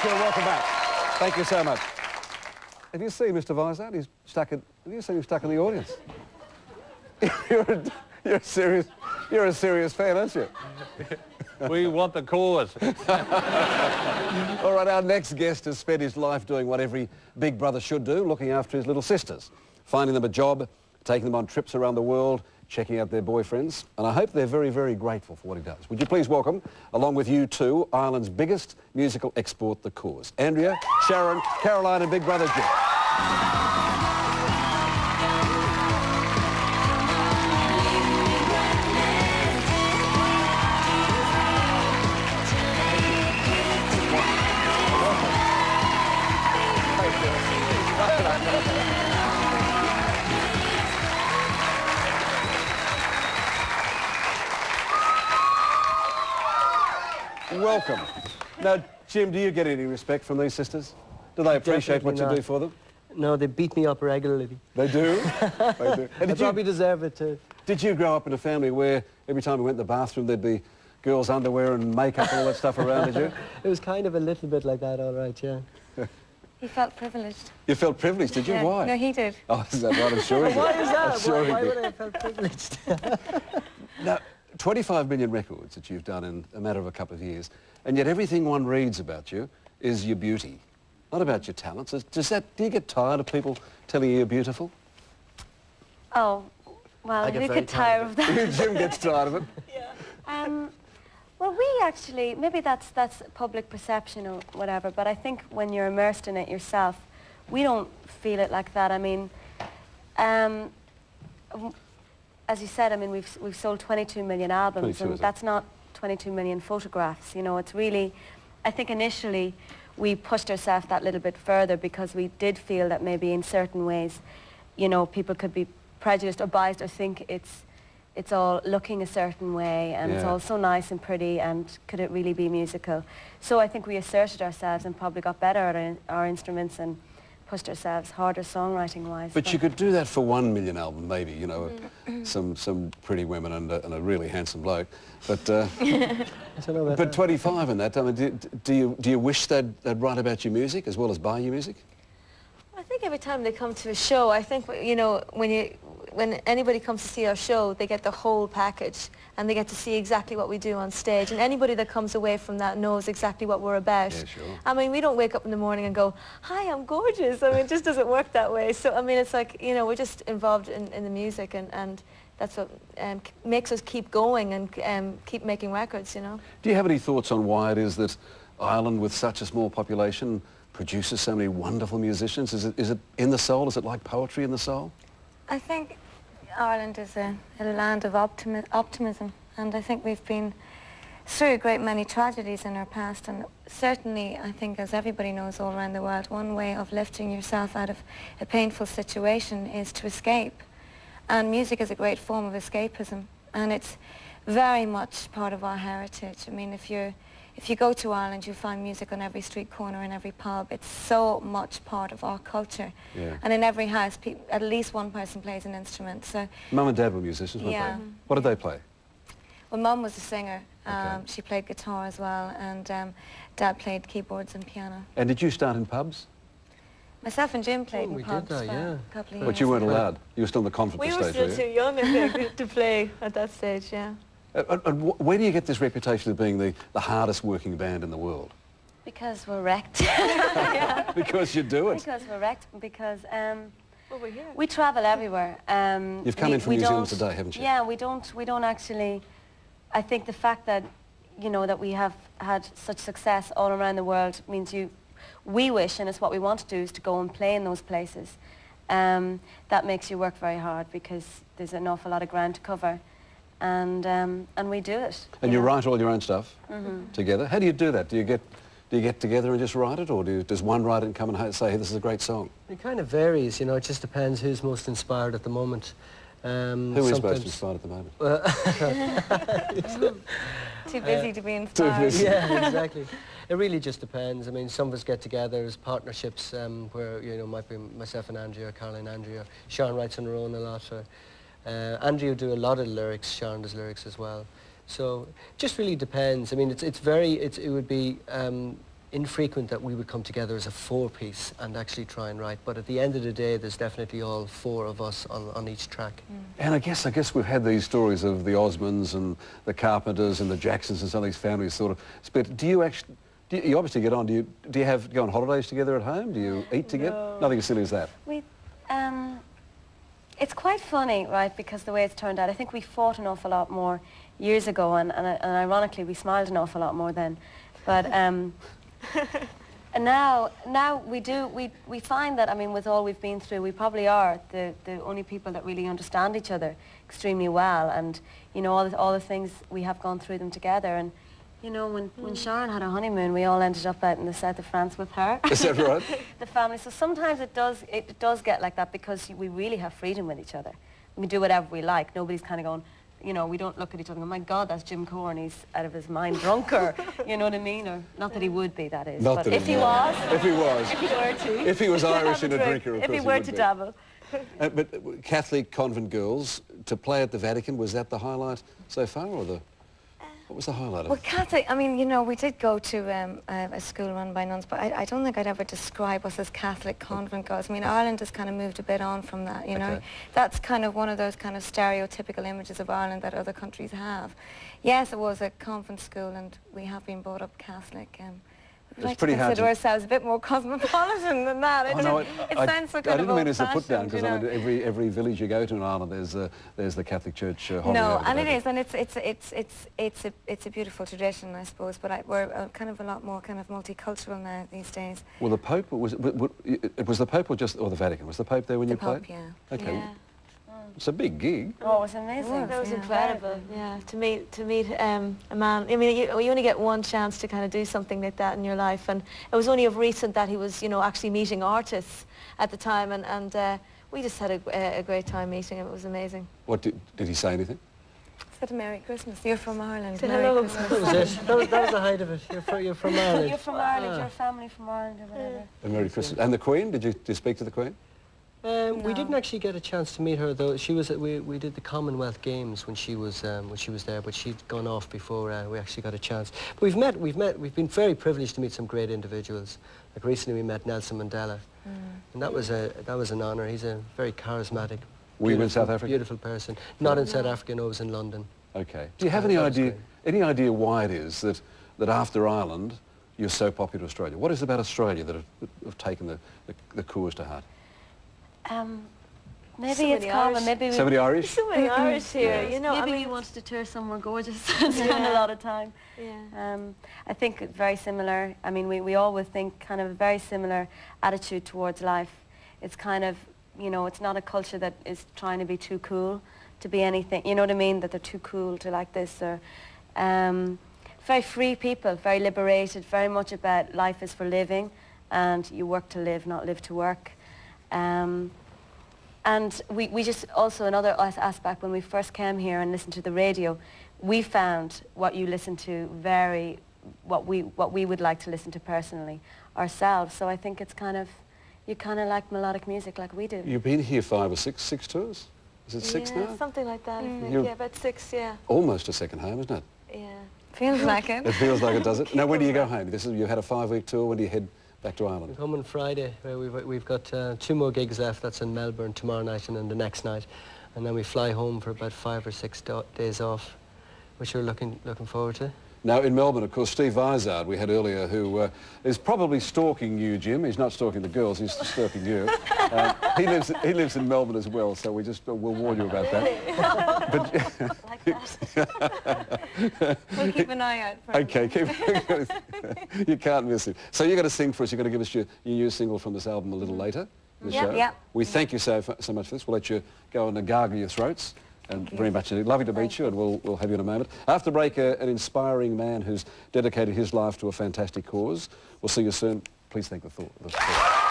you and welcome back. Thank you so much. Have you seen Mr. Vizard? He's stuck in... Have you seen him stuck in the audience? You're a serious fan, aren't you? We want the Corrs. All right, our next guest has spent his life doing what every big brother should do, looking after his little sisters, finding them a job, taking them on trips around the world, checking out their boyfriends, and I hope they're very, very grateful for what he does. Would you please welcome, along with you two, Ireland's biggest musical export, the Corrs. Andrea, Sharon, Caroline and big brother Jim. Welcome. Now, Jim, do you get any respect from these sisters? Do they appreciate what you do for them? No, they beat me up regularly. They do? They do. And I probably deserve it too. Did you grow up in a family where every time we went to the bathroom there'd be girls' underwear and makeup and all that stuff around, did you? It was kind of a little bit like that, all right, yeah. He felt privileged. You felt privileged, did you? Yeah. Why? No, he did. Oh, is that right? I'm sure he did. Why is that? Sure Why he would did. I have felt privileged? Now, 25 million records that you've done in a matter of a couple of years, and yet everything one reads about you is your beauty, not about your talents. Do you get tired of people telling you you're beautiful? Oh, well, who could tire of that? Jim gets tired of it. Yeah. Well, we actually, maybe that's public perception or whatever, but I think when you're immersed in it yourself, we don't feel it like that. I mean, as you said, I mean, we've sold 22 million albums, and that's not 22 million photographs. You know, it's really, I think initially we pushed ourselves that little bit further because we did feel that maybe in certain ways, you know, people could be prejudiced or biased or think it's all looking a certain way and it's all so nice and pretty, and could it really be musical? So I think we asserted ourselves and probably got better at our instruments and pushed ourselves harder songwriting-wise. But you could do that for 1 million album, maybe, you know, some pretty women and a really handsome bloke. But but 25 in that. I mean, do you wish they'd write about your music as well as buy your music? I think every time they come to a show, I think, you know, when anybody comes to see our show, they get the whole package and they get to see exactly what we do on stage, and anybody that comes away from that knows exactly what we're about. Yeah, sure. I mean, we don't wake up in the morning and go, hi, I'm gorgeous. I mean, it just doesn't work that way. So, I mean, it's like, you know, we're just involved in the music, and that's what makes us keep going and keep making records, you know. Do you have any thoughts on why it is that Ireland, with such a small population, produces so many wonderful musicians? Is it in the soul? Is it like poetry in the soul? I think Ireland is a land of optimism, and I think we've been through a great many tragedies in our past, and certainly I think, as everybody knows all around the world, one way of lifting yourself out of a painful situation is to escape, and music is a great form of escapism, and it's very much part of our heritage. I mean, if you go to Ireland, you'll find music on every street corner, in every pub. It's so much part of our culture. Yeah. And in every house, at least one person plays an instrument. So Mum and Dad were musicians, weren't they? What did they play? Well, Mum was a singer. She played guitar as well, and Dad played keyboards and piano. And did you start in pubs? Myself and Jim played in we pubs did that, for yeah. a couple of years. But you weren't allowed. You were still in the conference stage, We were still too young, I think, to play at that stage, yeah. And where do you get this reputation of being the hardest working band in the world? Because we're wrecked. Because you do it. Because we're wrecked, because Well, we're here. we travel everywhere. You've come in from New Zealand today, haven't you? Yeah, we don't actually, I think the fact that, you know, that we have had such success all around the world means we wish, and it's what we want to do, is to go and play in those places. That makes you work very hard because there's an awful lot of ground to cover. And we do it. And you write all your own stuff together. How do you do that? Do you get together and just write it, or does one write it and come and say, hey, this is a great song? It kind of varies, you know. It just depends who's most inspired at the moment. Who is most inspired at the moment? Too busy to be inspired. Too busy. Yeah, exactly. It really just depends. I mean, some of us get together as partnerships where, you know, might be myself and Andrea, Caroline and Andrea. Sharon writes on her own a lot. Andrea do a lot of lyrics, Sharon does lyrics as well. So it just really depends. I mean, it would be, infrequent that we would come together as a four-piece and actually try and write. But at the end of the day, there's definitely all four of us on each track. And I guess we've had these stories of the Osmonds and the Carpenters and the Jacksons and some of these families sort of split. Do you actually, you obviously get on, do you go on holidays together at home? Do you eat together? No. Nothing as silly as that. It's quite funny, right, because the way it's turned out. I think we fought an awful lot more years ago, and ironically, we smiled an awful lot more then. But and now we find that, I mean, with all we've been through, we probably are the only people that really understand each other extremely well, and you know, all the things we have gone through them together. And you know, when Sharon had a honeymoon, we all ended up out in the south of France with her. Is that right? The family. So sometimes it does get like that, because we really have freedom with each other. We do whatever we like. Nobody's kind of going, you know, we don't look at each other and go, my God, that's Jim Corrs, and he's out of his mind drunk, or, you know what I mean? Or, not that he would be, that is. Not but that if he he was. If he was. If he were to. If he was Irish Have and a drink, drinker, of if course he were would to be. dabble. But Catholic convent girls, to play at the Vatican, was that the highlight so far, or what was the highlight of Well, it? Catholic, I mean, you know, we did go to a school run by nuns, but I don't think I'd ever describe us as Catholic convent girls. I mean, Ireland has kind of moved a bit on from that, you know. Okay. That's kind of one of those kind of stereotypical images of Ireland that other countries have. Yes, it was a convent school, and we have been brought up Catholic. We'd like to pretty hard consider to- ourselves a bit more cosmopolitan than that. It sounds so kind I didn't of mean it as a put down, old-fashioned, because you know. every village you go to in Ireland, there's the Catholic Church hovering No, over the and it Vatican. is, and it's a beautiful tradition, I suppose. But we're kind of a lot more kind of multicultural now these days. Well, the Pope was the Pope or the Vatican? Was the Pope there when you The Pope, played? yeah. Okay, Yeah. it's a big gig. Oh, it was amazing. It That was Yeah. incredible, yeah, to meet a man. I mean, you only get one chance to kind of do something like that in your life, and it was only of recent that he was, you know, actually meeting artists at the time, and we just had a great time meeting him. It was amazing. What did he say anything? Said Merry Christmas. You're from Ireland. Said Merry hello. Christmas. That was it. That was the height of it. You're from Ireland. You're from Ireland, your family from Ireland, or whatever. And Merry Christmas. And the Queen? Did you speak to the Queen? We didn't actually get a chance to meet her, though. She was we did the Commonwealth Games when she was there, but she'd gone off before we actually got a chance. But we've been very privileged to meet some great individuals. Like recently we met Nelson Mandela, and that was an honour. He's a very charismatic. Were you in beautiful- South Africa? Beautiful person. Not in South Africa. No, I was in London. Okay. Do you have That was great. any idea why it is that after Ireland you're so popular in Australia? What is it about Australia that have taken the Corrs to heart? Maybe So it's many common. Irish. Maybe we, So many Irish? So many Irish here, you know. maybe I mean, we wanted to tour somewhere gorgeous and spend a lot of time. yeah. I think it's very similar. I mean, we always think kind of a very similar attitude towards life. It's kind of, you know, it's not a culture that is trying to be too cool to be anything, you know what I mean, that they're too cool to like this, or very free people, very liberated, very much about life is for living, and you work to live, not live to work. And we just also, another aspect, when we first came here and listened to the radio, we found what you listen to what we would like to listen to personally ourselves. So I think it's kind of, you kind of like melodic music like we do. You've been here 5 or 6 tours? Is it 6 yeah, now? something like that, I think. You're- Yeah, about 6, yeah. Almost a second home, isn't it? Yeah. Feels like it. It feels like it, does it? Now, when do you go home? You had a 5-week tour. When do you head back to Ireland? We come on Friday. We've got 2 more gigs left. That's in Melbourne tomorrow night and then the next night, and then we fly home for about 5 or 6 days off, which we're looking forward to. Now, in Melbourne, of course, Steve Vizard, we had earlier, who is probably stalking you, Jim. He's not stalking the girls, he's stalking you. He lives in Melbourne as well, so we'll warn you about that. But, Like that. We'll keep an eye out for him. okay, you can't miss it. So you're going to sing for us. You're going to give us your new single from this album a little later in the show. Yep. We thank you so much for this. We'll let you go and gargle your throats. And very much lovely to meet you, and we'll have you in a moment. After the break, an inspiring man who's dedicated his life to a fantastic cause. We'll see you soon. Please thank the thought.